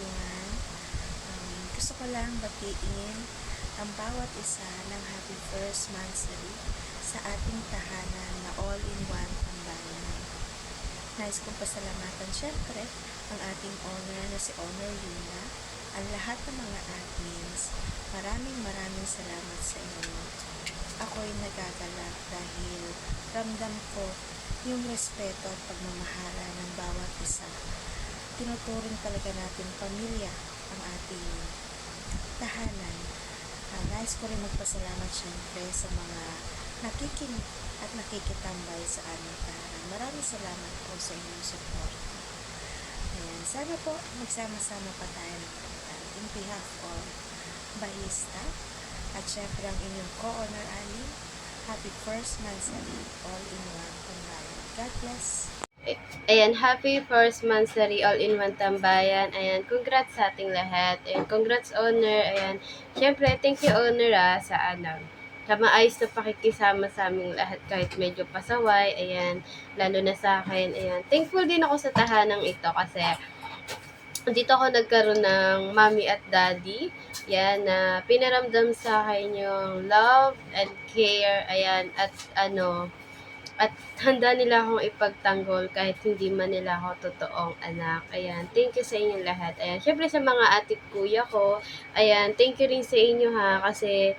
everyone. Gusto ko lang batiin ang bawat isa ng happy first monthsary sa ating tahanan na all-in-one tambayan. Nais kong pasalamatan syempre ang ating owner na si Owner Luna, ang lahat ng mga admins. Maraming salamat sa inyo. Ako'y nagagalak dahil ramdam ko yung respeto at pagmamahala ng bawat isa. Tinuturing talaga natin pamilya ang ating tahanan. Nais ko rin magpasalamat syempre sa mga nakikinig at nakikitambay sa aming tahanan. Maraming salamat po sa inyong support. Ayan, sana po magsama-sama pa tayo ng pagkain in behalf of Bahista at syempre ang inyong co-owner Ali. Happy first monthsary all-in-one tambayan. God bless! Ayan, happy first monthsary all-in-one tambayan. Ayan, congrats sa ating lahat. Ayan, congrats owner. Ayan, syempre, thank you owner sa maayos na pakikisama sa aming lahat kahit medyo pasaway. Ayan, lalo na sa akin. Ayan, thankful din ako sa tahanang ito kasi dito ako nagkaroon ng mommy at daddy. Yan, na pinaramdam sa akin yung love and care. Ayan, at handa nila akong ipagtanggol kahit hindi man nila ako totoong anak. Ayan, thank you sa inyong lahat. Ayan, syempre sa mga atit kuya ko, ayan, thank you rin sa inyo ha, kasi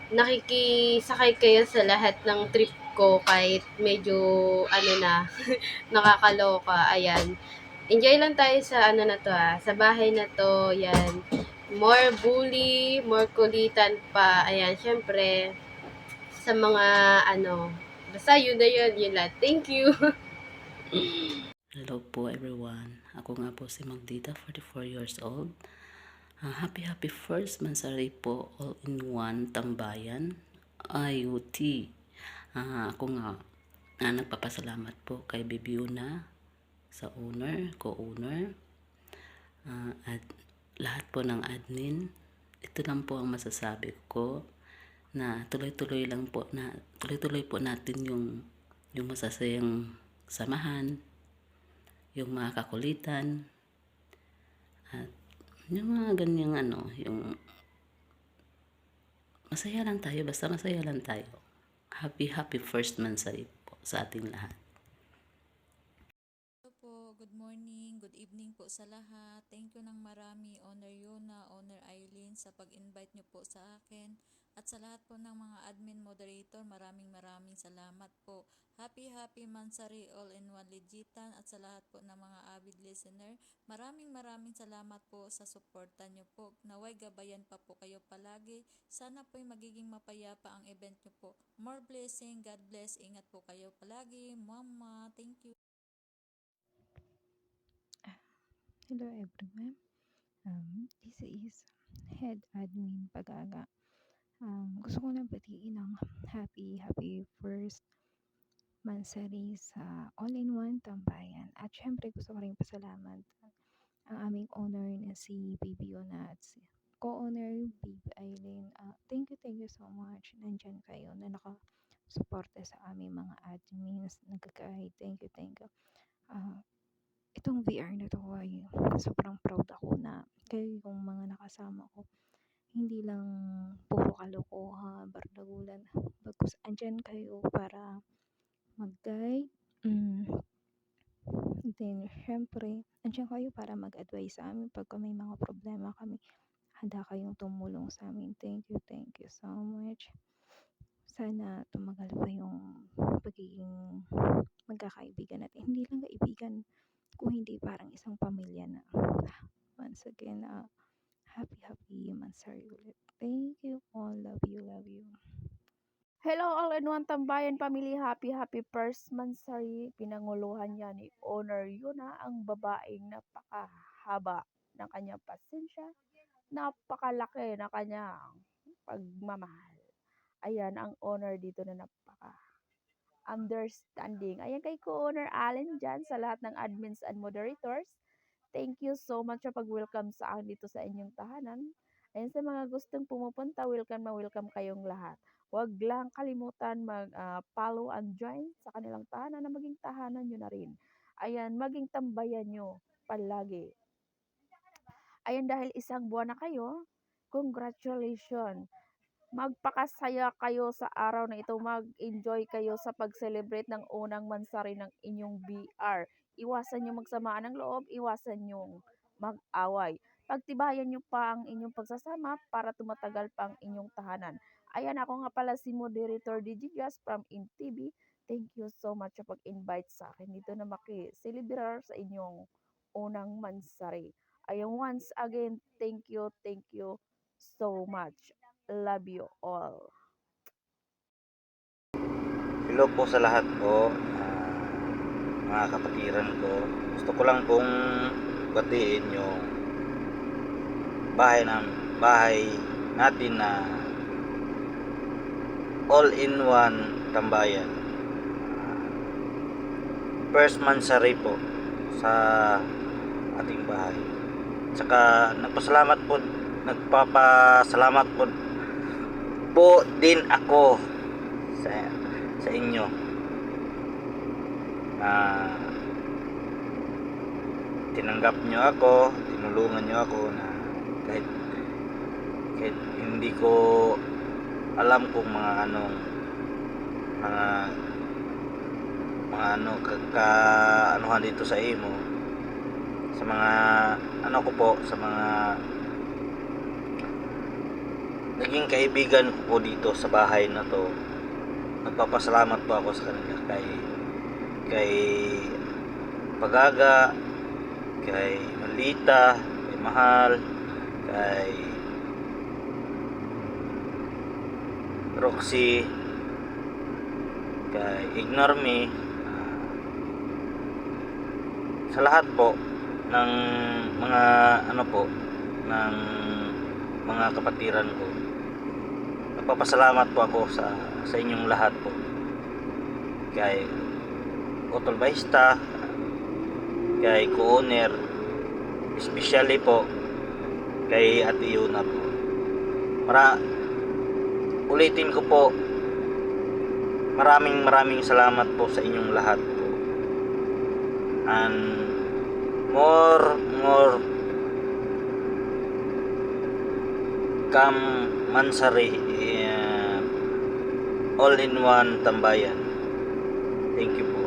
nakikisakay kayo sa lahat ng trip ko kahit medyo, nakakaloka. Ayan, enjoy lang tayo sa na to sa bahay na to, yan. More bully, more kulitan pa. Ayan, syempre, sa mga basta yun na yun lahat. Thank you. Hello po everyone. Ako nga po si Magdita, 44 years old. Happy first mansari po all in one tambayan IUT. Ako nga nagpapasalamat po kay Bibiuna sa owner, co-owner, at lahat po ng admin. Ito lang po ang masasabi ko na tuloy-tuloy po natin yung masasayang samahan, yung mga kakulitan, at yung mga ganyang yung masaya lang tayo, basta masaya lang tayo. Happy first monthsary po sa ating lahat. Hello po, good morning, good evening po sa lahat. Thank you ng marami, Owner Yuna, Owner Eileen, sa pag-invite nyo po sa akin. At sa lahat po ng mga admin moderator, maraming salamat po. Happy Mansari All-in-One Legitan at sa lahat po ng mga avid listener, maraming salamat po sa suporta nyo po. Naway gabayan pa po kayo palagi. Sana po'y magiging mapayapa ang event nyo po. More blessing, God bless, ingat po kayo palagi. Mama, thank you. Hello everyone. This is Head Admin Pagaga. Gusto ko lang batiin ng happy first monthsary sa all-in-one tambayan. At syempre gusto ko rin pasalamat ang aming owner na si Baby Yona at si co-owner Baby Eileen. Thank you so much. Nandyan kayo na nakasuporta sa aming mga admins. Nagkakahit. Thank you. Itong VR na 'to ay sobrang proud ako na kayo yung mga nakasama ko. Hindi lang puro kalokohan, bardagulan, bagkus andiyan kayo para mag-guide. Then siyempre andiyan kayo para mag-advise sa amin pagka may mga problema kami. Handa kayong tumulong sa amin. Thank you so much. Sana tumagal pa yung pagiging magkakaibigan natin. Hindi lang kaibigan, kung hindi parang isang pamilya na. Once again, happy Mansari ulit. Thank you all. Love you. Hello all-in-one tambayan family, happy first monthsary. Pinanguluhan niya ni Owner Yuna, ang babaeng napakahaba ng kanyang pasensya, napakalaki na kanyang pagmamahal. Ayan ang owner dito na napaka understanding. Ayan kay co-owner Allen dyan, sa lahat ng admins and moderators. Thank you so much sa pag-welcome sa akin dito sa inyong tahanan. Ayan, sa mga gustong pumupunta, welcome kayong lahat. Huwag lang kalimutan mag-follow and join sa kanilang tahanan na maging tahanan nyo na rin. Ayan, maging tambayan nyo palagi. Ayan, dahil isang buwan na kayo, congratulations. Magpakasaya kayo sa araw na ito. Mag-enjoy kayo sa pag-celebrate ng unang mansari ng inyong BR. Iwasan yung magsamaan ng loob, iwasan yung mag-away. Pagtibayan nyo pa ang inyong pagsasama para tumatagal pa ang inyong tahanan. Ayan, ako nga pala si Moderator Digigas from InTV. Thank you so much sa pag-invite sa akin dito na maki-celebrar sa inyong unang mansari. Ayan, once again, thank you so much. Love you all. Hello po sa lahat po, mga kapatiran ko. Gusto ko lang pong batiin yung bahay natin na all-in-one tambayan. First mansari po sa ating bahay. Tsaka nagpapasalamat po din ako sa inyo na tinanggap nyo ako, tinulungan nyo ako na kahit hindi ko alam kung mga anuhan dito sa imo, sa mga sa mga naging kaibigan ko po dito sa bahay na to. Nagpapasalamat po ako sa kanila, kay Pagaga, kay Malita, kay Mahal, kay Roxy, kay Ignore Me, sa lahat po ng mga ng mga kapatiran ko. Nagpapasalamat po ako sa inyong lahat po, kay Otol Baista, kay Co-owner, especially po kay Ate Yuna po. Ulitin ko po, maraming salamat po sa inyong lahat po, and more come mansari, all-in-one tambayan. Thank you po.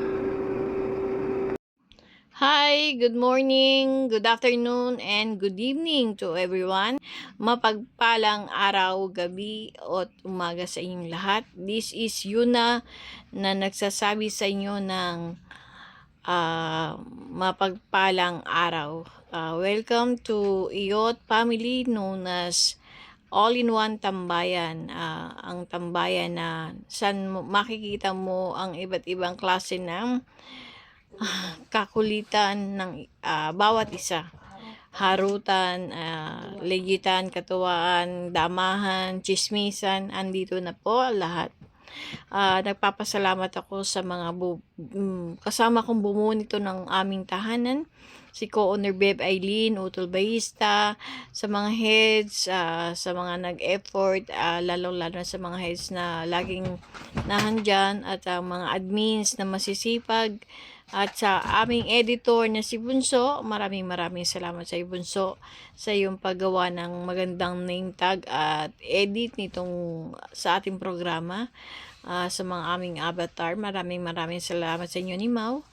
Hi, good morning, good afternoon, and good evening to everyone. Mapagpalang araw, gabi, o umaga sa inyong lahat. This is Yuna na nagsasabi sa inyo ng mapagpalang araw. Welcome to Iyot family known as All-in-One Tambayan. Ang tambayan na saan makikita mo ang iba't ibang klase ng kakulitan ng bawat isa. Harutan, legitan, katuwaan, damahan, chismisan, andito na po lahat. Nagpapasalamat ako sa mga kasama kong bumuo nito ng aming tahanan. Si Co-owner Beb Eileen, Utol Baista, sa mga heads, sa mga nag-effort, lalo-lalo na sa mga heads na laging nahandyan, at mga admins na masisipag, at sa aming editor na si Bunso. Maraming salamat sa Bunso sa iyong paggawa ng magandang name tag at edit nitong sa ating programa. Sa mga aming avatar, maraming salamat sa inyo ni Mau.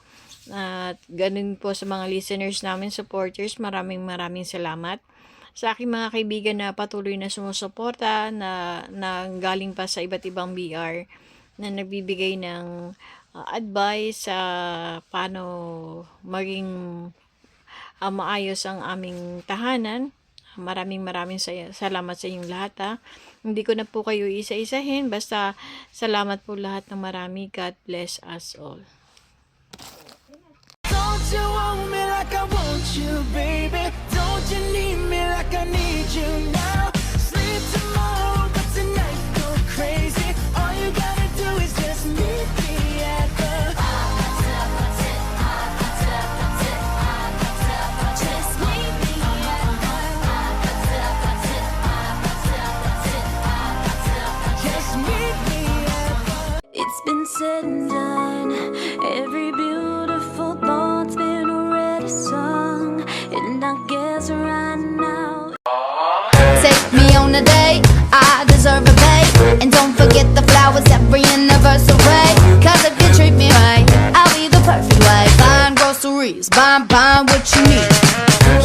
At ganun po sa mga listeners namin, supporters, maraming salamat. Sa aking mga kaibigan na patuloy na sumusuporta, na galing pa sa iba't ibang BR, na nagbibigay ng advice sa paano maging maayos ang aming tahanan. Maraming salamat sa inyong lahat. Hindi ko na po kayo isa-isahin, basta salamat po lahat ng marami. God bless us all. Don't you want me like I want you, baby? Don't you need me like I need you now? Sleep tomorrow, but tonight go crazy. All you gotta do is just meet me at the just meet me at just meet me at It's been said and done. Every beautiful thought's been already sung, and I guess a day, I deserve a pay. And don't forget the flowers every anniversary. Cause if you treat me right, I'll be the perfect wife. Buying groceries, buying what you need.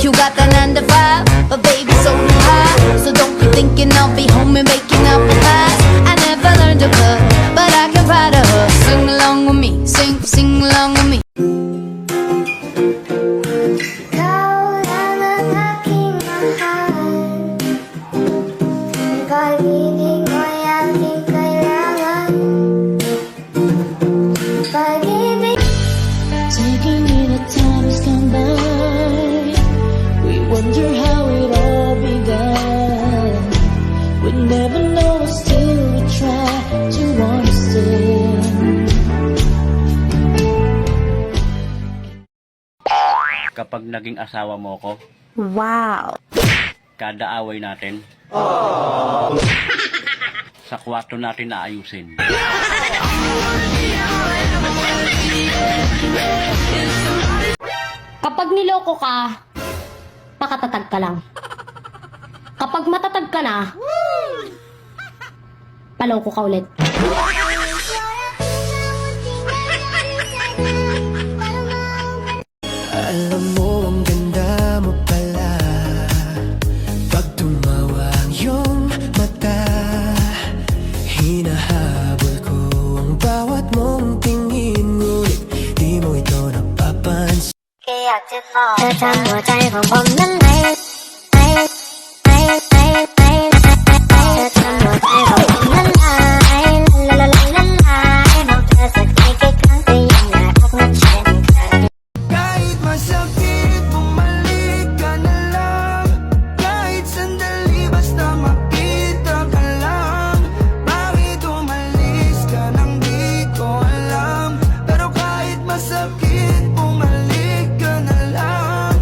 You got the 9 to 5, but baby, so do I. So don't be thinking I'll be home and making apple pies. I never learned to cook, but I can ride a hook. Sing along with me, sing along with me. Ikaw lang ang aking mahal. Pag-ibig mo'y aking kailangan. Pag-ibig. Taking me the time has gone by. We wonder how it all began. We never know, still we try to understand. Kapag naging asawa mo ko, Wow! kada away natin, sa kwarto natin naayusin. Kapag niloko ka, nakatatag ka lang. Kapag matatag ka na, paloko ka ulit. Alam mo ang ganda mo pala. Pag tumawa ang iyong mata, hinahabol ko ang bawat mong tingin. Ngunit di mo ito napapansin. แค่อยากจะขอเธอทำหัวใจของผมนั้นไหนเธอทำหัวใจของผมนั้นไหนบอกเธอสักทีกี่ครั้งแต่ยังอยากรักมันเช่นเคย Kahit masakit, bumalik ka na lang. Kahit sandali, basta makita ka lang. Bakit umalis ka nang di ko alam? Pero kahit masakit, bumalik ka na lang.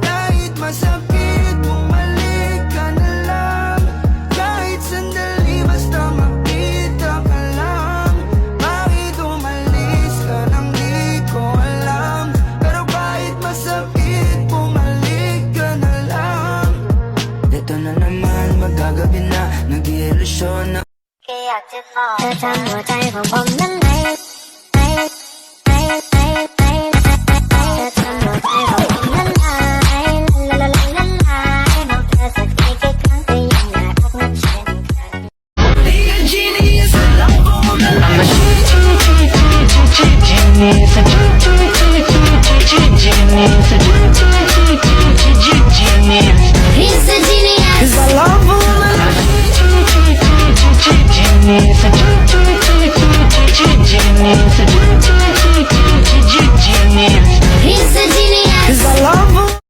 Kahit masakit, bumalik ka na lang. Kahit sandali, basta makita ka lang. Bakit umalis ka nang di ko alam? Pero kahit masakit, bumalik ka na lang. Ito na naman, magagabi na, nag-iilusyon na. แค่อยากจะขอเธอทำหัวใจของผมนั้นไหนเธอทำหัวใจของผมนั้นไหนบอกเธอสักทีกี่ครั้งแต่ยังอยากรักมันเช่นเคย 네가 genius, alam ko na lang. He's a genius. 'Cause I love woman. He's a genius. 'Cause I love woman.